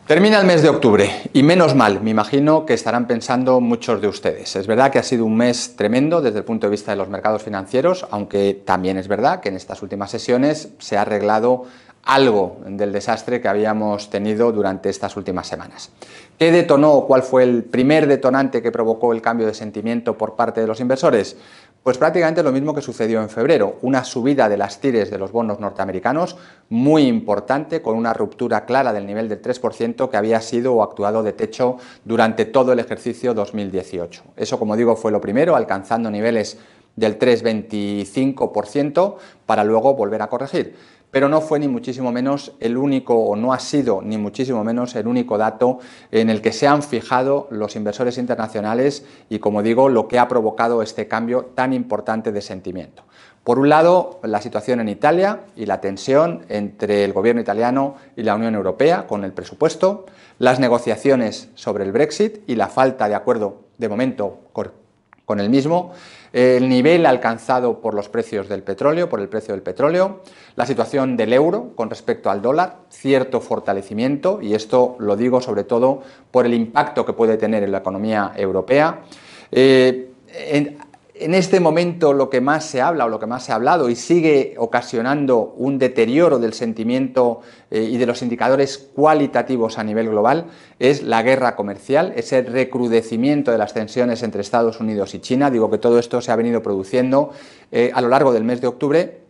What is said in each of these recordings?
Termina el mes de octubre y menos mal, me imagino que estarán pensando muchos de ustedes. Es verdad que ha sido un mes tremendo desde el punto de vista de los mercados financieros, aunque también es verdad que en estas últimas sesiones se ha arreglado algo del desastre que habíamos tenido durante estas últimas semanas. ¿Qué detonó o cuál fue el primer detonante que provocó el cambio de sentimiento por parte de los inversores? Pues prácticamente lo mismo que sucedió en febrero, una subida de las tires de los bonos norteamericanos muy importante, con una ruptura clara del nivel del 3% que había sido o actuado de techo durante todo el ejercicio 2018. Eso, como digo, fue lo primero, alcanzando niveles del 3,25% para luego volver a corregir. Pero no fue ni muchísimo menos el único, o no ha sido ni muchísimo menos el único dato en el que se han fijado los inversores internacionales y, como digo, lo que ha provocado este cambio tan importante de sentimiento. Por un lado, la situación en Italia y la tensión entre el gobierno italiano y la Unión Europea con el presupuesto, las negociaciones sobre el Brexit y la falta de acuerdo, de momento, con el mismo, el nivel alcanzado por los precios del petróleo, por el precio del petróleo, la situación del euro con respecto al dólar, cierto fortalecimiento, y esto lo digo sobre todo por el impacto que puede tener en la economía europea. En este momento lo que más se habla o lo que más se ha hablado y sigue ocasionando un deterioro del sentimiento y de los indicadores cualitativos a nivel global es la guerra comercial, ese recrudecimiento de las tensiones entre Estados Unidos y China. Digo que todo esto se ha venido produciendo a lo largo del mes de octubre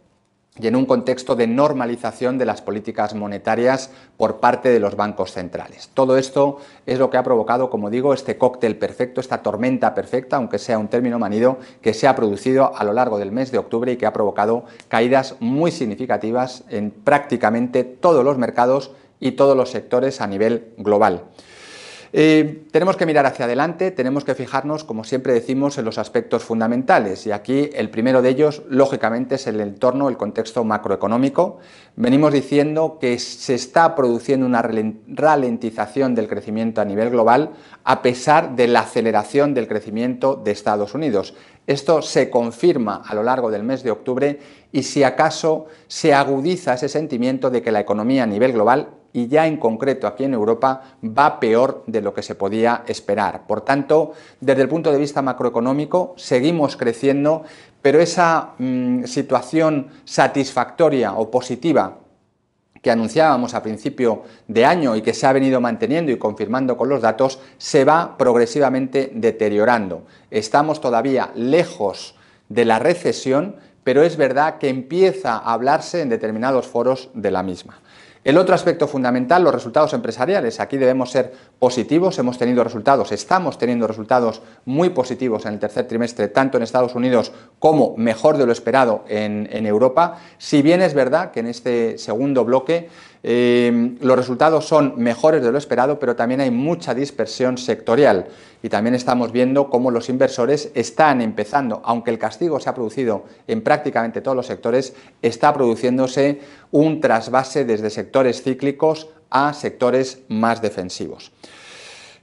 y en un contexto de normalización de las políticas monetarias por parte de los bancos centrales. Todo esto es lo que ha provocado, como digo, este cóctel perfecto, esta tormenta perfecta, aunque sea un término manido, que se ha producido a lo largo del mes de octubre y que ha provocado caídas muy significativas en prácticamente todos los mercados y todos los sectores a nivel global. Tenemos que mirar hacia adelante, tenemos que fijarnos, como siempre decimos, en los aspectos fundamentales, y aquí el primero de ellos, lógicamente, es el entorno, el contexto macroeconómico. Venimos diciendo que se está produciendo una ralentización del crecimiento a nivel global a pesar de la aceleración del crecimiento de Estados Unidos. Esto se confirma a lo largo del mes de octubre y, si acaso, se agudiza ese sentimiento de que la economía a nivel global, y ya en concreto aquí en Europa, va peor de lo que se podía esperar. Por tanto, desde el punto de vista macroeconómico, seguimos creciendo, pero esa situación satisfactoria o positiva que anunciábamos a principio de año y que se ha venido manteniendo y confirmando con los datos, se va progresivamente deteriorando. Estamos todavía lejos de la recesión, pero es verdad que empieza a hablarse en determinados foros de la misma. El otro aspecto fundamental, los resultados empresariales. Aquí debemos ser positivos, estamos teniendo resultados muy positivos en el tercer trimestre, tanto en Estados Unidos como mejor de lo esperado en Europa. Si bien es verdad que en este segundo bloque los resultados son mejores de lo esperado, pero también hay mucha dispersión sectorial. Y también estamos viendo cómo los inversores están empezando, aunque el castigo se ha producido en prácticamente todos los sectores, está produciéndose un trasvase desde sectores cíclicos a sectores más defensivos.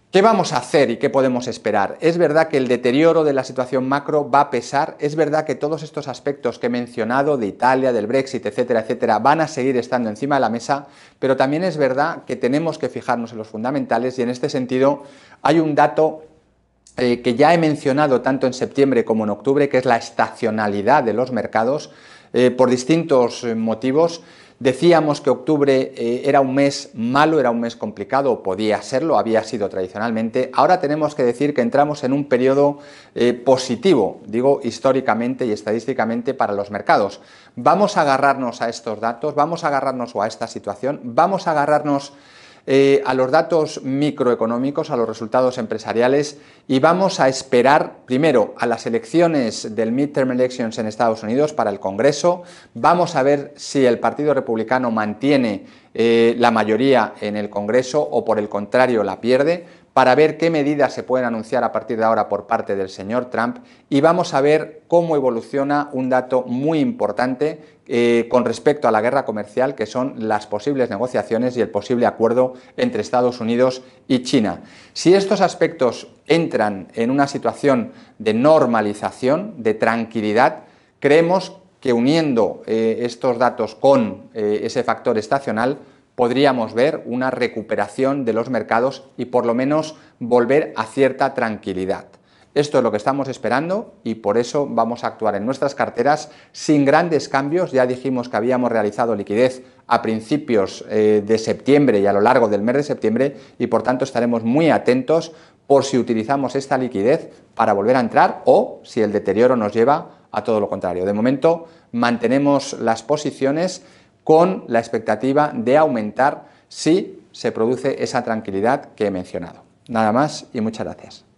¿Qué vamos a hacer y qué podemos esperar? Es verdad que el deterioro de la situación macro va a pesar, es verdad que todos estos aspectos que he mencionado de Italia, del Brexit, etcétera, etcétera, van a seguir estando encima de la mesa, pero también es verdad que tenemos que fijarnos en los fundamentales y en este sentido hay un dato que ya he mencionado tanto en septiembre como en octubre, que es la estacionalidad de los mercados por distintos motivos. Decíamos que octubre era un mes malo, era un mes complicado, o podía serlo, había sido tradicionalmente. Ahora tenemos que decir que entramos en un periodo positivo, digo históricamente y estadísticamente, para los mercados. Vamos a agarrarnos a estos datos, vamos a agarrarnos a esta situación, vamos a agarrarnos a los datos microeconómicos, a los resultados empresariales, y vamos a esperar primero a las elecciones del midterm elections en Estados Unidos para el Congreso. Vamos a ver si el Partido Republicano mantiene la mayoría en el Congreso o, por el contrario, la pierde, para ver qué medidas se pueden anunciar a partir de ahora por parte del señor Trump, y vamos a ver cómo evoluciona un dato muy importante con respecto a la guerra comercial, que son las posibles negociaciones y el posible acuerdo entre Estados Unidos y China. Si estos aspectos entran en una situación de normalización, de tranquilidad, creemos que uniendo estos datos con ese factor estacional, podríamos ver una recuperación de los mercados y por lo menos volver a cierta tranquilidad. Esto es lo que estamos esperando y por eso vamos a actuar en nuestras carteras sin grandes cambios. Ya dijimos que habíamos realizado liquidez a principios de septiembre y a lo largo del mes de septiembre y por tanto estaremos muy atentos por si utilizamos esta liquidez para volver a entrar o si el deterioro nos lleva a todo lo contrario. De momento mantenemos las posiciones con la expectativa de aumentar si se produce esa tranquilidad que he mencionado. Nada más y muchas gracias.